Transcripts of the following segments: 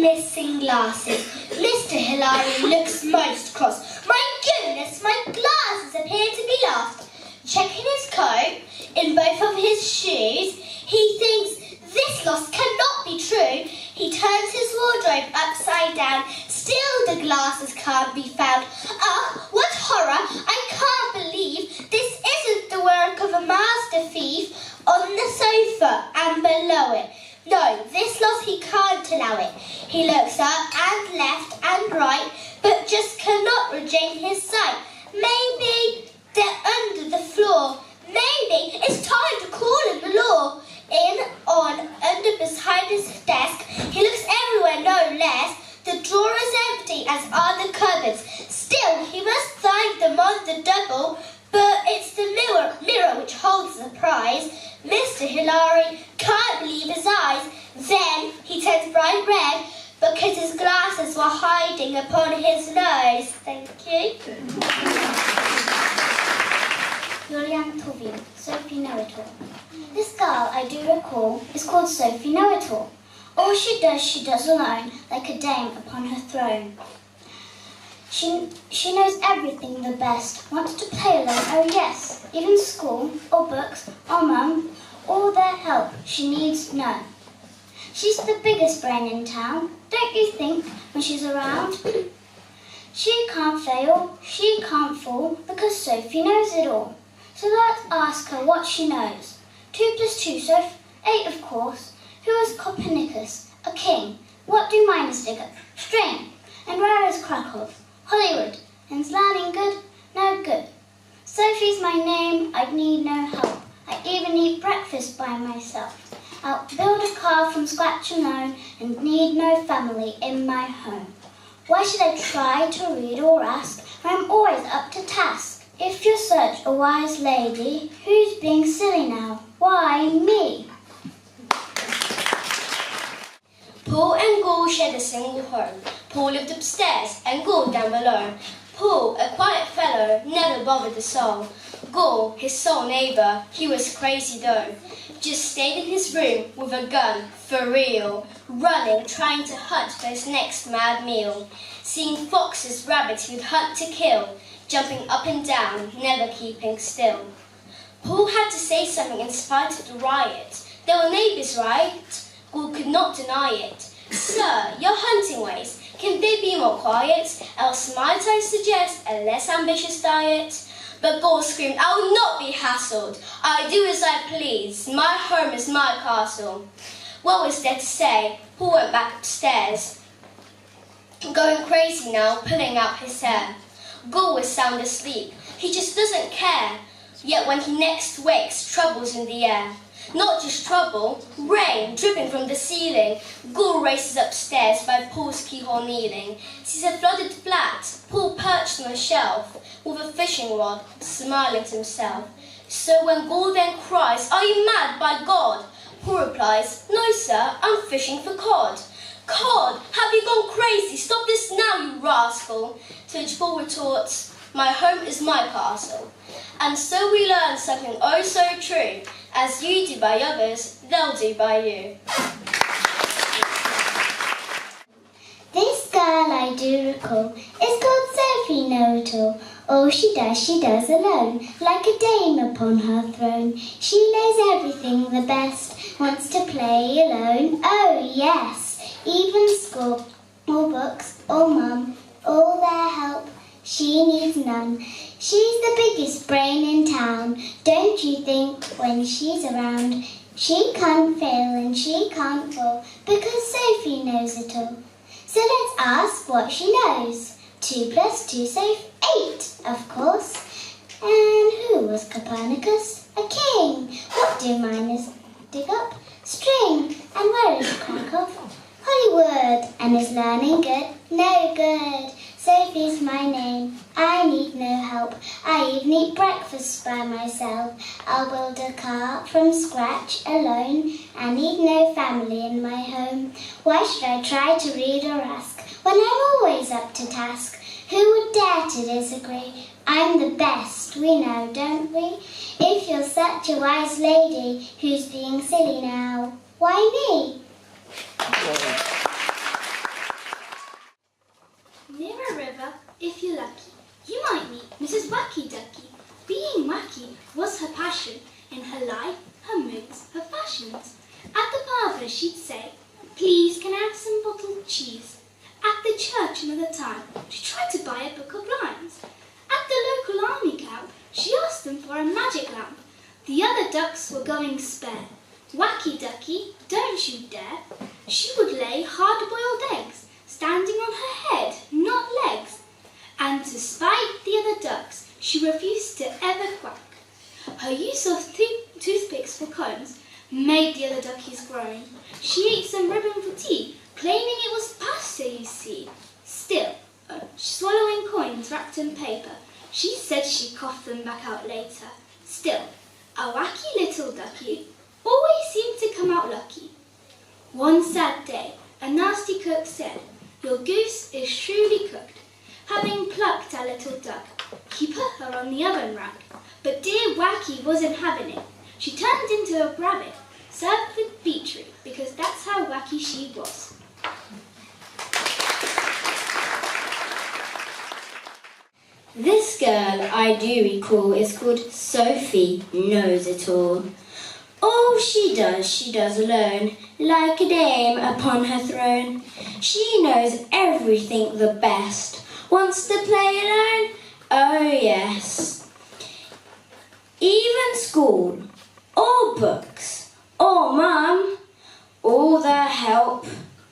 missing glasses. Mr. Hilary looks most cross. My goodness, my glasses appear to be lost. Checking his coat, in both of his shoes, he thinks this loss cannot be true. He turns his wardrobe upside down. Still the glasses can't be found. Ah, what horror! I can't believe this isn't the work of a master thief. On the sofa and below it. No, this loss he can't allow it. He looks up and left and right, but just cannot regain his sight. Maybe they're under the floor. Maybe it's time to call in the law. In, on, under, behind his desk. He looks everywhere, no less. The drawer is empty, as are the cupboards. Still, he must find them on the double. But it's the mirror which holds the prize. Mr. Hilary can't believe his eyes. Then he turns bright red because his glasses were hiding upon his nose. Thank you. Julian Tuvin, Sophie Know-It-All. This girl, I do recall, is called Sophie Know-It-All. All she does alone, like a dame upon her throne. She knows everything the best, wants to play alone, oh yes, even school, or books, or mum, all their help she needs none. She's the biggest brain in town, don't you think, when she's around? She can't fail, she can't fall, because Sophie knows it all. So let's ask her what she knows. 2 + 2, Soph, 8 of course. Who is Copernicus? A king. What do miners dig up? String. And where is Krakow? Hollywood. And's learning good? No good. Sophie's my name, I'd need no help. I even eat breakfast by myself. I'll build a car from scratch alone and need no family in my home. Why should I try to read or ask when I'm always up to task? If you're such a wise lady, who's being silly now? Why me? Paul and Gaul shared a single home. Paul lived upstairs and Gaul down below. Paul, a quiet fellow, never bothered a soul. Gaul, his sole neighbour, he was crazy though. Just stayed in his room with a gun, for real. Running, trying to hunt for his next mad meal. Seeing foxes, rabbits he'd hunt to kill. Jumping up and down, never keeping still. Paul had to say something in spite of the riot. They were neighbours, right? Gaul could not deny it. Sir, your hunting ways, can they be more quiet? Else might I suggest a less ambitious diet? But Gaul screamed, I will not be hassled. I do as I please. My home is my castle. What was there to say? Paul went back upstairs. Going crazy now, pulling out his hair. Gaul was sound asleep. He just doesn't care. Yet when he next wakes, trouble's in the air. Not just trouble, rain dripping from the ceiling. Gaul races upstairs by Paul's keyhole kneeling. Sees a flooded flat, Paul perched on a shelf, with a fishing rod, smiling to himself. So when Gaul then cries, are you mad, by God? Paul replies, no sir, I'm fishing for cod. Cod, have you gone crazy? Stop this now, you rascal. To which Paul retorts, my home is my castle. And so we learn something oh so true. As you do by others, they'll do by you. This girl I do recall is called Sophie Know-It-All. All she does alone, like a dame upon her throne. She knows everything the best, wants to play alone, oh yes. Even school, or books, or mum, all their help, she needs none. She's the biggest brain in town, don't you think, when she's around? She can't fail and she can't fall, because Sophie knows it all. So let's ask what she knows. 2 + 2, Soph, 8, of course. And who was Copernicus? A king. What do miners dig up? String. And where is Krakow? Hollywood. And is learning good? No good. Sophie's my name. I need no help. I even eat breakfast by myself. I'll build a car from scratch alone. I need no family in my home. Why should I try to read or ask when I'm always up to task? Who would dare to disagree? I'm the best, we know, don't we? If you're such a wise lady, who's being silly now? Why me? if you're lucky, you might meet Mrs. Wacky Ducky. Being wacky was her passion. In her life, her moods, her fashions. At the barber she'd say, "Please, can I have some bottled cheese?" At the church another time, she tried to buy a book of lines. At the local army camp, she asked them for a magic lamp. The other ducks were going spare. Wacky Ducky, don't you dare. She would lay hard-boiled eggs, standing on her head, not legs. And to spite the other ducks, she refused to ever quack. Her use of toothpicks for combs made the other duckies groan. She ate some ribbon for tea, claiming it was pasta, you see. Still, swallowing coins wrapped in paper, she said she'd cough them back out later. Still, a wacky little ducky always seemed to come out lucky. One sad day, a nasty cook said, "Your goose is truly cooked." Having plucked our little duck, he put her on the oven rack. But dear Wacky wasn't having it. She turned into a rabbit, served with beetroot, because that's how wacky she was. This girl I do recall is called Sophie Knows It All. All she does alone, like a dame upon her throne. She knows everything the best, wants to play alone, oh yes. Even school, or books, or mum, all the help,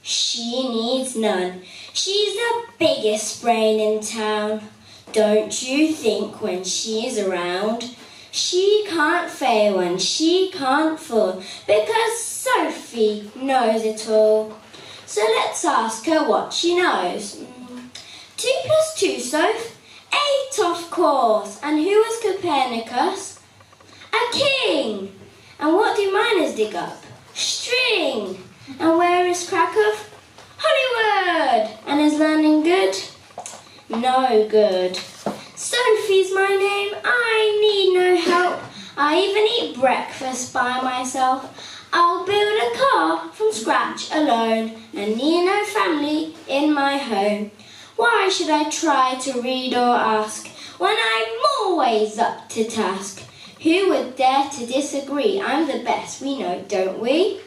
she needs none. She's the biggest brain in town. Don't you think when she's around, she can't fail and she can't fall, because Sophie knows it all. So let's ask her what she knows. 2 + 2, Soph? 8, of course. And who was Copernicus? A king. And what do miners dig up? String. And where is Krakow? Hollywood. And is learning good? No good. Sophie's my name. I need no help. I even eat breakfast by myself. I'll build a car from scratch alone and need no family in my home. Why should I try to read or ask when I'm always up to task? Who would dare to disagree? I'm the best, we know, don't we?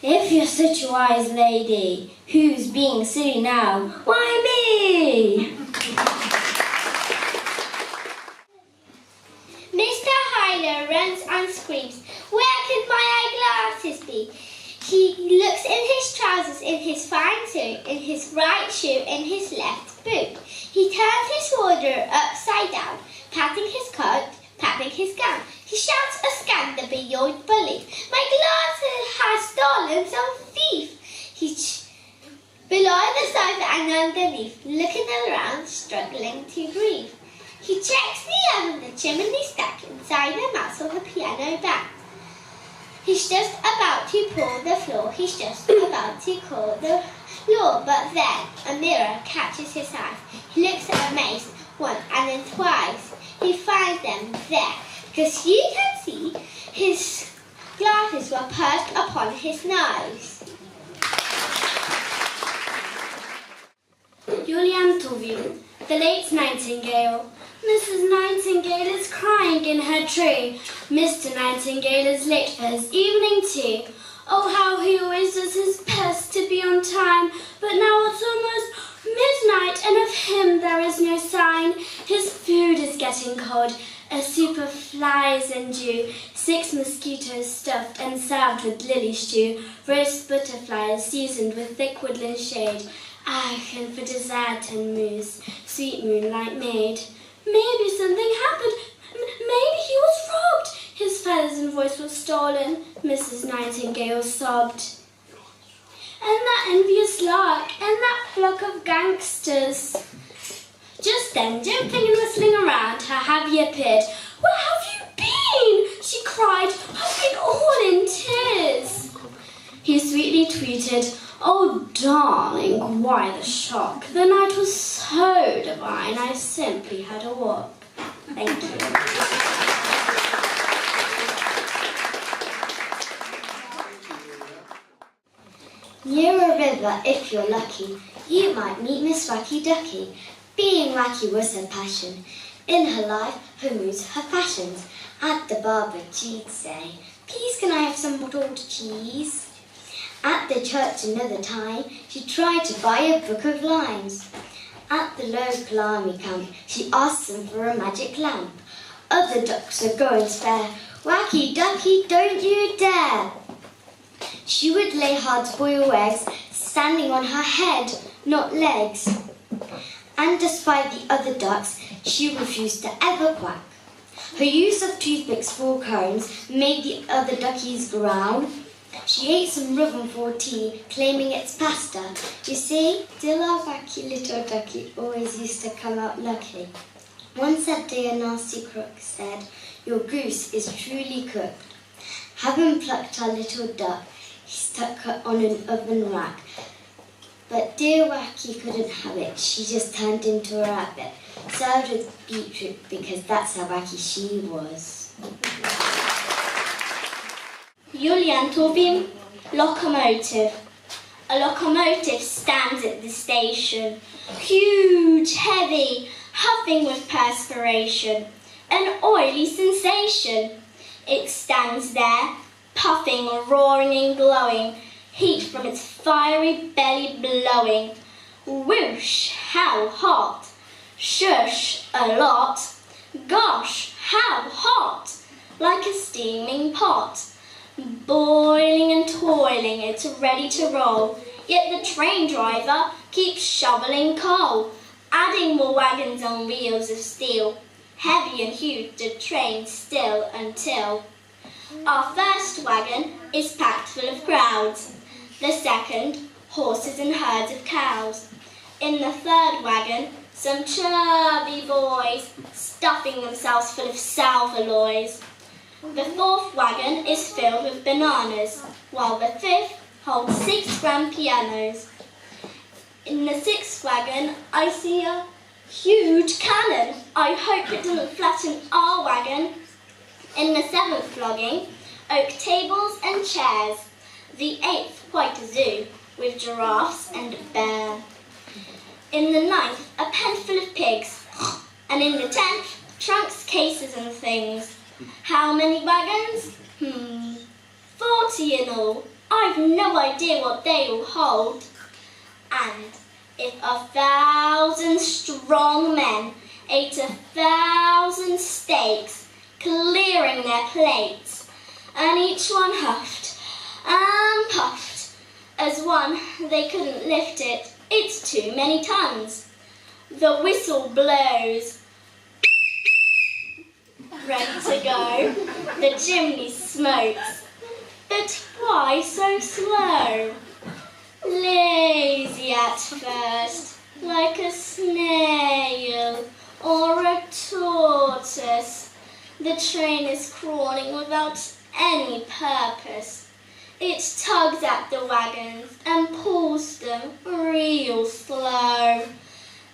If you're such a wise lady, who's being silly now? Why me? Mr. Hyler runs and screams, "Where could my eyeglasses be?" He looks in his trousers, in his fine suit, in his right shoe, in his left boot. He turns his wardrobe upside down, patting his coat, patting his gown. He shouts a scandal beyond belief. "My glasses has stolen some thief!" He's below the sofa and underneath, looking around, struggling to breathe. He checks the oven, the chimney stack, inside the mouse of the piano back. He's just about to pour the floor, he's just about to call the law, but then a mirror catches his eye. He looks amazed once and then twice. He finds them there, because you can see his glasses were perched upon his nose. Julian Tuwim, the late Nightingale. Mrs. Nightingale is crying in her tree. Mr. Nightingale is late for his evening tea. Oh, how he always does his best to be on time, but now it's almost midnight and of him there is no sign. His food is getting cold, a soup of flies and dew, 6 mosquitoes stuffed and served with lily stew, roast butterflies seasoned with thick woodland shade. And for dessert and mousse, sweet moonlight made. Maybe something happened. Maybe he was robbed. His feathers and voice were stolen, Mrs. Nightingale sobbed. And that envious lark, and that flock of gangsters. Just then, jumping and whistling around her, Havy appeared. "Where have you been?" she cried. "I've been all in tears." He sweetly tweeted, "Oh, darling, why the shock? The night was so divine, I simply had a walk." Thank you. Near a river, if you're lucky, you might meet Miss Wacky Ducky. Being wacky was her passion. In her life, her moods, her fashions. At the barber, she'd say, "Please can I have some bottled cheese?" At the church another time, she tried to buy a book of lines. At the local army camp, she asked them for a magic lamp. Other ducks were going spare. "Wacky ducky, don't you dare!" She would lay hard-boiled eggs, standing on her head, not legs. And despite the other ducks, she refused to ever quack. Her use of toothpicks for cones made the other duckies growl. She ate some rhythm for tea, claiming it's pasta. You see, still our wacky little ducky always used to come out lucky. One Saturday a nasty crook said, "Your goose is truly cooked." Having plucked our little duck, he stuck her on an oven rack. But dear Wacky couldn't have it. She just turned into a rabbit, served with beetroot because that's how wacky she was. Julian Tobin, locomotive. A locomotive stands at the station, huge, heavy, huffing with perspiration, an oily sensation. It stands there, puffing, roaring and glowing, heat from its fiery belly blowing. Whoosh, how hot! Shush, a lot! Gosh, how hot! Like a steaming pot. Boiling and toiling, it's ready to roll, yet the train driver keeps shoveling coal, adding more wagons on wheels of steel. Heavy and huge the train still until our first wagon is packed full of crowds. The second, horses and herds of cows. In the third wagon, some chubby boys stuffing themselves full of salvaloys. The fourth wagon is filled with bananas, while the fifth holds 6 grand pianos. In the sixth wagon, I see a huge cannon. I hope it doesn't flatten our wagon. In the seventh flogging, oak tables and chairs. The eighth, quite a zoo, with giraffes and a bear. In the ninth, a pen full of pigs. And in the 10th, trunks, cases and things. How many wagons? 40 in all. I've no idea what they will hold. And if 1,000 strong men ate 1,000 steaks, clearing their plates, and each one huffed and puffed as one, they couldn't lift it. It's too many tons. The whistle blows. Ready to go. The chimney smokes. But why so slow? Lazy at first, like a snail or a tortoise. The train is crawling without any purpose. It tugs at the wagons and pulls them real slow.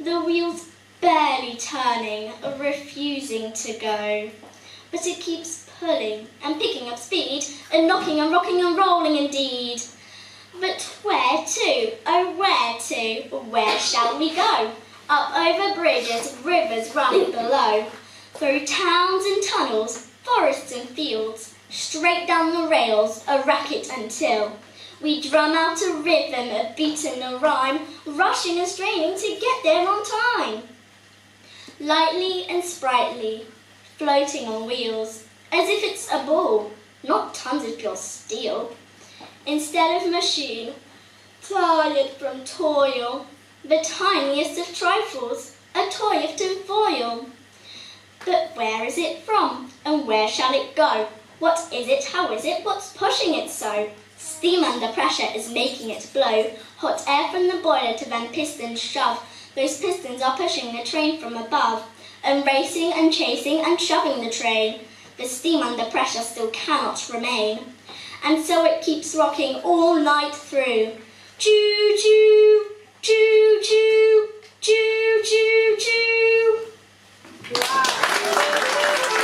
The wheels barely turning, refusing to go. But it keeps pulling and picking up speed and knocking and rocking and rolling indeed. But where to? Oh, where to? Where shall we go? Up over bridges, rivers running below, through towns and tunnels, forests and fields, straight down the rails, a racket until we drum out a rhythm, a beat and a rhyme, rushing and straining to get there on time. Lightly and sprightly, floating on wheels, as if it's a ball, not tons of pure steel. Instead of machine, tired from toil, the tiniest of trifles, a toy of tin foil. But where is it from, and where shall it go? What is it, how is it, what's pushing it so? Steam under pressure is making it blow, hot air from the boiler to then pistons shove. Those pistons are pushing the train from above, and racing and chasing and shoving the train. The steam under pressure still cannot remain, and so it keeps rocking all night through. Choo-choo, choo-choo, choo-choo-choo. Wow.